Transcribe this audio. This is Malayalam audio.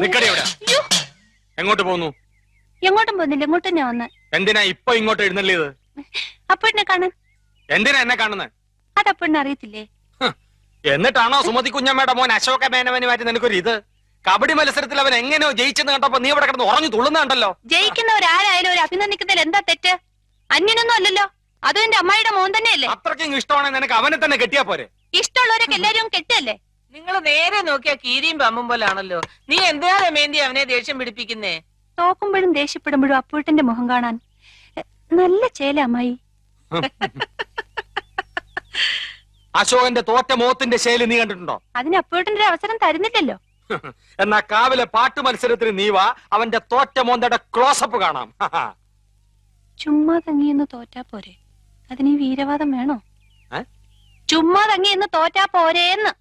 നിക്കടി അവിടെ. എങ്ങോട്ട് പോന്നു? എങ്ങോട്ടും പോകുന്നില്ല, ഇങ്ങോട്ട് തന്നെ വന്ന്. എന്തിനാ ഇപ്പൊ ഇങ്ങോട്ട് എഴുന്നള്ളിയത്? അപ്പഴിനെ കാണാൻ. എന്തിനാ എന്നെ കാണുന്നത്? അതപ്പഴിനെ അറിയത്തില്ലേ? എന്നിട്ടാണോ സുമതി കുഞ്ഞമ്മയുടെ മോൻ അശോക മേനവനുമായിട്ട് നിനക്കൊരു ഇത്? കബഡി മത്സരത്തിൽ അവൻ എങ്ങനെയോ ജയിച്ചെന്ന് കണ്ടപ്പോ നീ ഇവിടെ കിടന്ന് ഉറഞ്ഞു തുള്ളുന്നുണ്ടല്ലോ. ജയിക്കുന്നവരാരായാലും ഒരു അഭിനന്ദിക്കുന്നതിൽ എന്താ തെറ്റ്? അന്യനൊന്നും അല്ലല്ലോ, അതും എന്റെ അമ്മായിയുടെ മോൻ തന്നെയല്ലേ. അത്രയ്ക്കും ഇഷ്ടമാണെങ്കിൽ നിനക്ക് അവനെ തന്നെ കെട്ടിയാ പോരെ? ഇഷ്ടമുള്ളവരൊക്കെ എല്ലാരും കെട്ടല്ലേ? നിങ്ങൾ നേരെ നോക്കിയാ കീരിയും പമ്പും പോലാണല്ലോ. നീ എന്തിനാ രമേന്തി അവനെ ദേഷ്യം പിടിപ്പിക്കുന്നേ? തോക്കുമ്പോഴും ദേഷ്യപ്പെടുമ്പോഴും അപ്പൂട്ടന്റെ മുഖം കാണാൻ നല്ല ചേല അമ്മായി. അശോകന്റെ തോറ്റ മോത്തിന്റെ ശൈലി നീ കണ്ടിട്ടുണ്ടോ? അതിന് അപ്പൂട്ടന്റെ ഒരു അവസരം തരുന്നില്ലല്ലോ. എന്നാ കാവിലെ പാട്ട് മത്സരത്തിന് നീ വാ, അവന്റെ തോറ്റ മോന്തയുടെ ക്ലോസപ്പ് കാണാം. ചുമ്മാ തങ്ങിയെന്ന് തോറ്റാ പോരെ, അതിന് ഈ വീരവാദം വേണോ? ചുമ്മാ തങ്ങിയെന്ന് തോറ്റാ പോരേന്ന്.